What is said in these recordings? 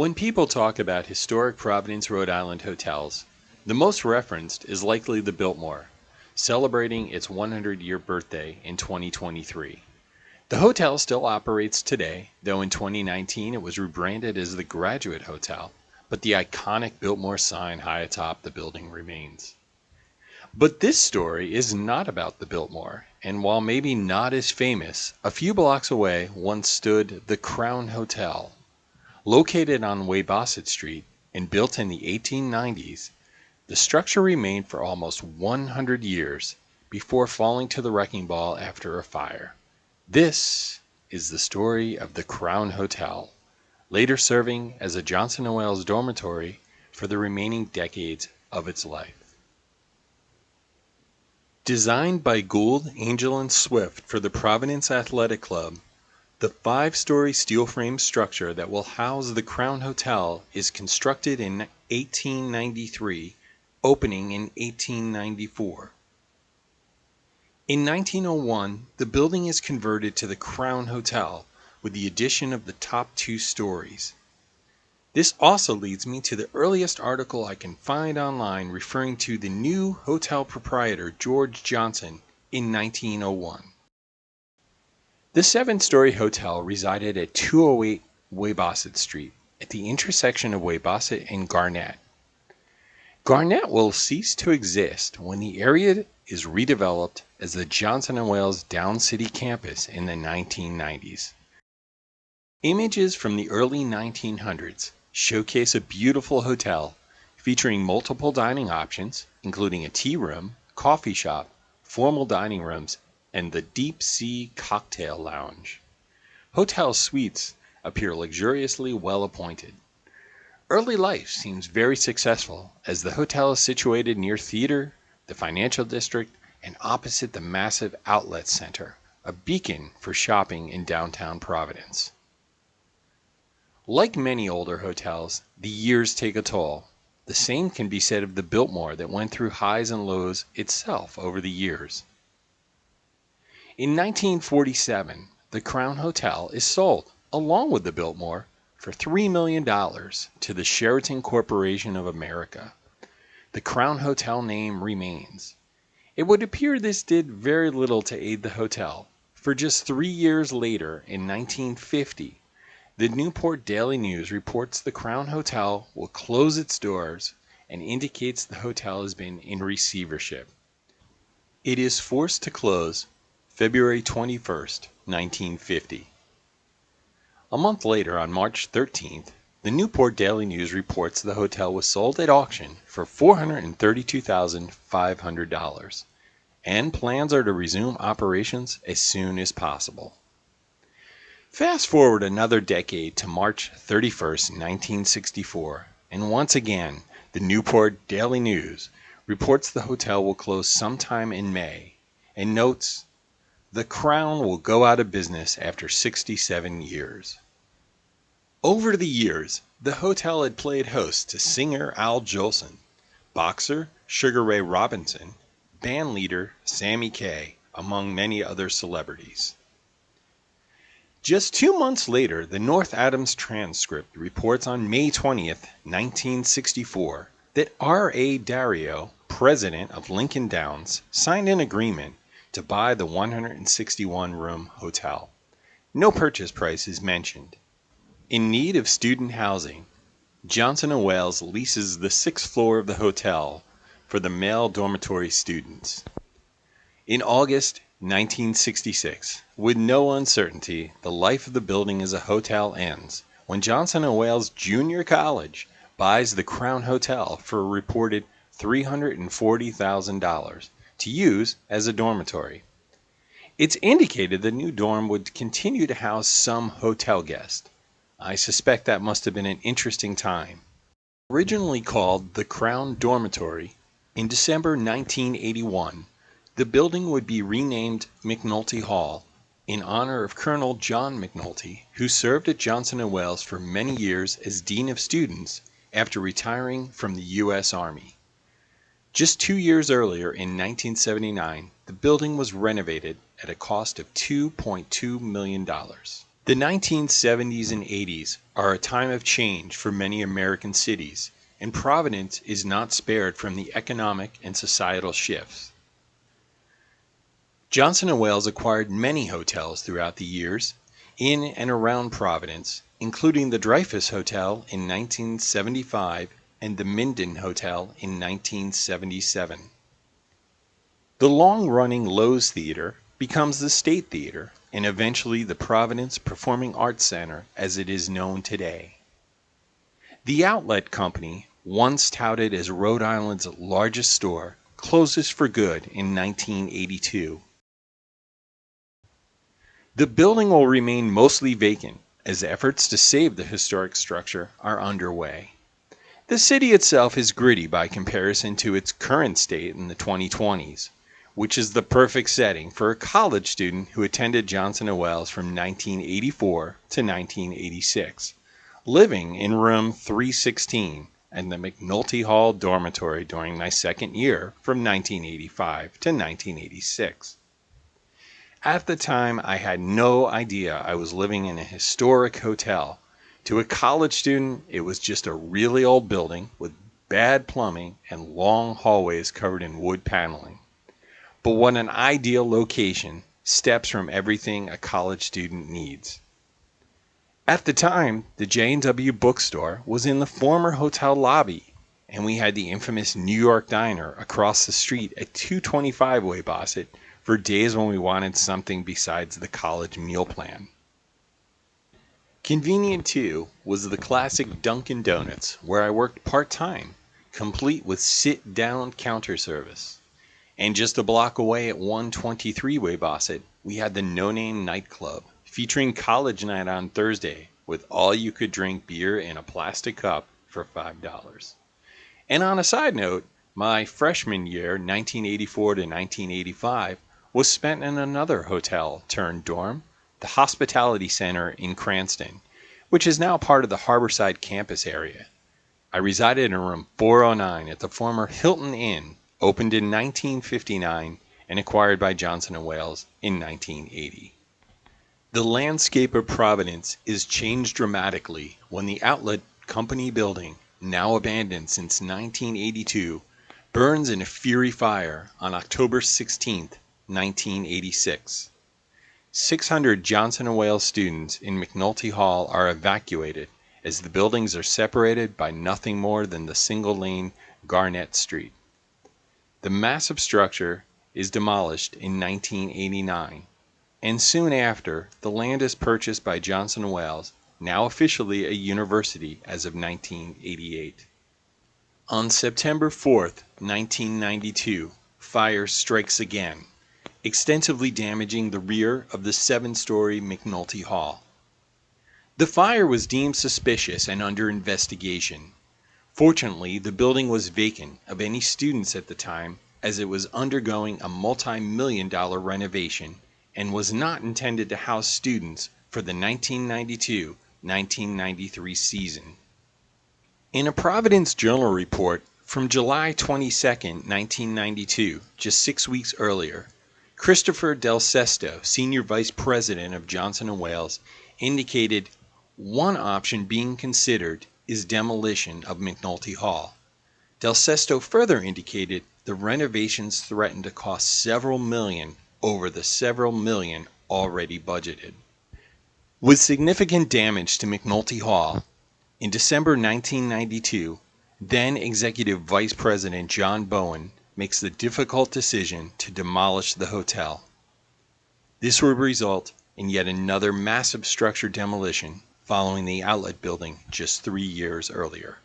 When people talk about historic Providence, Rhode Island hotels, the most referenced is likely the Biltmore, celebrating its 100-year birthday in 2023. The hotel still operates today, though in 2019 it was rebranded as the Graduate Hotel, but the iconic Biltmore sign high atop the building remains. But this story is not about the Biltmore, and while maybe not as famous, a few blocks away once stood the Crown Hotel. Located on Weybosset Street and built in the 1890s, the structure remained for almost 100 years before falling to the wrecking ball after a fire. This is the story of the Crown Hotel, later serving as a Johnson & Wales dormitory for the remaining decades of its life. Designed by Gould, Angel, and Swift for the Providence Athletic Club, the 5-story steel frame structure that will house the Crown Hotel is constructed in 1893, opening in 1894. In 1901, the building is converted to the Crown Hotel with the addition of the top 2 stories. This also leads me to the earliest article I can find online referring to the new hotel proprietor George Johnson in 1901. The 7-story hotel resided at 208 Weybosset Street at the intersection of Weybosset and Garnett. Garnett will cease to exist when the area is redeveloped as the Johnson & Wales Down City campus in the 1990s. Images from the early 1900s showcase a beautiful hotel featuring multiple dining options, including a tea room, coffee shop, formal dining rooms, and the Deep Sea Cocktail Lounge. Hotel suites appear luxuriously well appointed. Early life seems very successful as the hotel is situated near theater, the financial district, and opposite the massive outlet center, a beacon for shopping in downtown Providence. Like many older hotels, the years take a toll. The same can be said of the Biltmore that went through highs and lows itself over the years. In 1947, the Crown Hotel is sold, along with the Biltmore, for $3 million to the Sheraton Corporation of America. The Crown Hotel name remains. It would appear this did very little to aid the hotel, for just 3 years later, in 1950, the Newport Daily News reports the Crown Hotel will close its doors and indicates the hotel has been in receivership. It is forced to close February 21, 1950. A month later, on March 13th, the Newport Daily News reports the hotel was sold at auction for $432,500, and plans are to resume operations as soon as possible. Fast forward another decade to March 31, 1964, and once again, the Newport Daily News reports the hotel will close sometime in May, and notes, "The Crown will go out of business after 67 years." Over the years, the hotel had played host to singer Al Jolson, boxer Sugar Ray Robinson, bandleader Sammy Kaye, among many other celebrities. Just 2 months later, the North Adams Transcript reports on May 20th, 1964, that R.A. Dario, president of Lincoln Downs, signed an agreement to buy the 161-room hotel. No purchase price is mentioned. In need of student housing, Johnson & Wales leases the 6th floor of the hotel for the male dormitory students. In August 1966, with no uncertainty, the life of the building as a hotel ends when Johnson & Wales Junior College buys the Crown Hotel for a reported $340,000 to use as a dormitory. It's indicated the new dorm would continue to house some hotel guests. I suspect that must have been an interesting time. Originally called the Crown Dormitory, in December 1981, the building would be renamed McNulty Hall in honor of Colonel John McNulty, who served at Johnson & Wales for many years as Dean of Students after retiring from the U.S. Army. Just 2 years earlier, in 1979, the building was renovated at a cost of $2.2 million. The 1970s and 80s are a time of change for many American cities, and Providence is not spared from the economic and societal shifts. Johnson & Wales acquired many hotels throughout the years in and around Providence, including the Dreyfus Hotel in 1975 and the Minden Hotel in 1977. The long-running Loews Theater becomes the State Theater and eventually the Providence Performing Arts Center as it is known today. The Outlet Company, once touted as Rhode Island's largest store, closes for good in 1982. The building will remain mostly vacant as efforts to save the historic structure are underway. The city itself is gritty by comparison to its current state in the 2020s, which is the perfect setting for a college student who attended Johnson & Wales from 1984 to 1986, living in room 316 and the McNulty Hall Dormitory during my second year from 1985 to 1986. At the time, I had no idea I was living in a historic hotel. To a college student, it was just a really old building with bad plumbing and long hallways covered in wood paneling. But what an ideal location, steps from everything a college student needs. At the time, the J&W bookstore was in the former hotel lobby, and we had the infamous New York Diner across the street at 225 Weybosset for days when we wanted something besides the college meal plan. Convenient too was the classic Dunkin' Donuts, where I worked part-time, complete with sit-down counter service. And just a block away at 123 Weybosset, we had the No Name nightclub, featuring college night on Thursday, with all-you-could-drink beer in a plastic cup for $5. And on a side note, my freshman year, 1984 to 1985, was spent in another hotel turned dorm, the Hospitality Center in Cranston, which is now part of the Harborside campus area. I resided in room 409 at the former Hilton Inn, opened in 1959 and acquired by Johnson & Wales in 1980. The landscape of Providence is changed dramatically when the Outlet Company building, now abandoned since 1982, burns in a fury fire on October 16, 1986. 600 Johnson & Wales students in McNulty Hall are evacuated as the buildings are separated by nothing more than the single-lane Garnett Street. The massive structure is demolished in 1989, and soon after, the land is purchased by Johnson & Wales, now officially a university as of 1988. On September 4, 1992, fire strikes again, extensively damaging the rear of the 7-story McNulty Hall. The fire was deemed suspicious and under investigation. Fortunately, the building was vacant of any students at the time, as it was undergoing a multi-million-dollar renovation and was not intended to house students for the 1992-1993 season. In a Providence Journal report from July 22, 1992, just 6 weeks earlier, Christopher Del Sesto, Senior Vice President of Johnson & Wales, indicated one option being considered is demolition of McNulty Hall. Del Sesto further indicated the renovations threatened to cost several million over the several million already budgeted. With significant damage to McNulty Hall, in December 1992, then Executive Vice President John Bowen makes the difficult decision to demolish the hotel. This would result in yet another massive structure demolition following the Outlet building just 3 years earlier.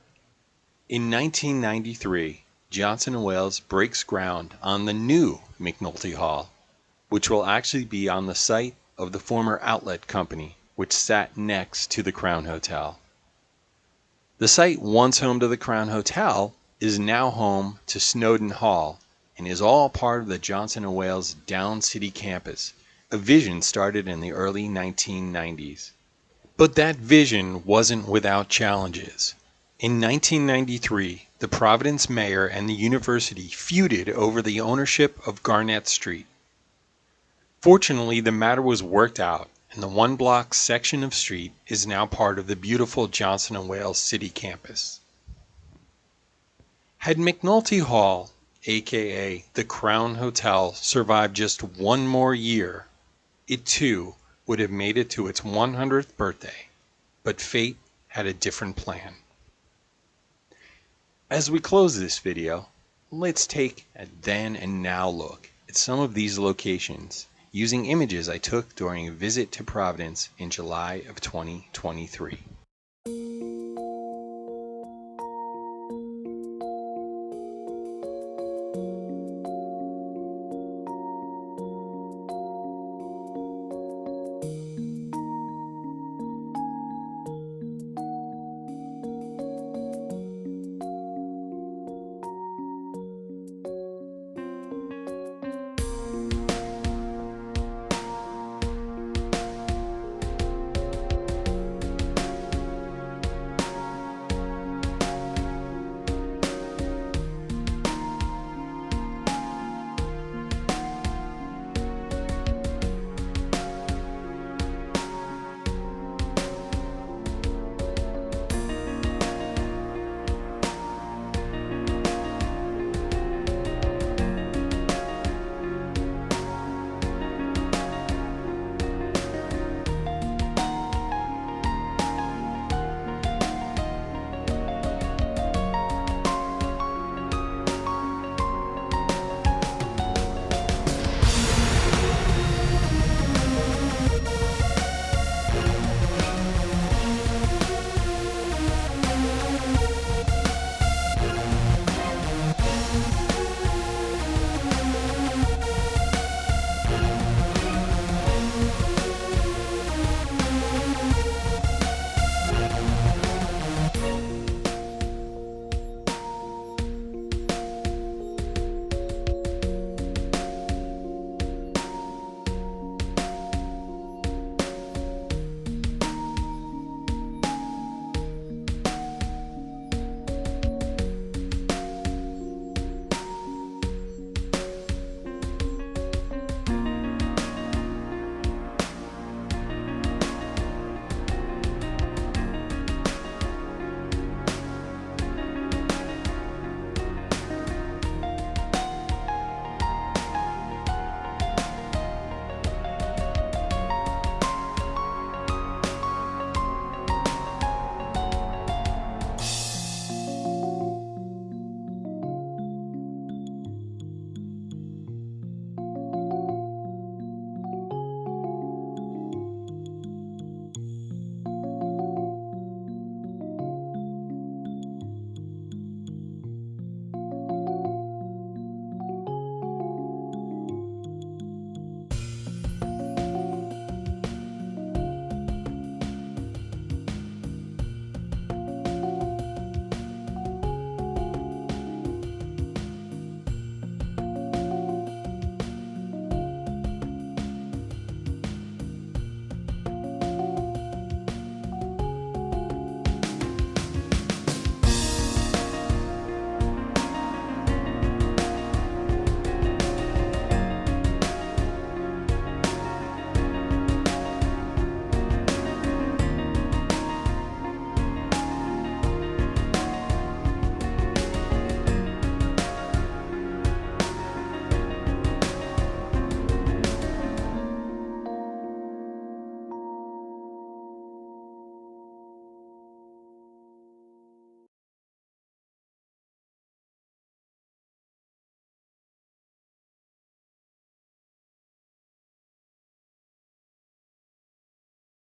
In 1993, Johnson & Wales breaks ground on the new McNulty Hall, which will actually be on the site of the former Outlet Company, which sat next to the Crown Hotel. The site once home to the Crown Hotel is now home to Snowden Hall and is all part of the Johnson & Wales Down City campus, a vision started in the early 1990s. But that vision wasn't without challenges. In 1993, the Providence mayor and the university feuded over the ownership of Garnett Street. Fortunately, the matter was worked out, and the one-block section of street is now part of the beautiful Johnson & Wales City campus. Had McNulty Hall, aka the Crown Hotel, survived just one more year, it too would have made it to its 100th birthday, but fate had a different plan. As we close this video, let's take a then and now look at some of these locations using images I took during a visit to Providence in July of 2023.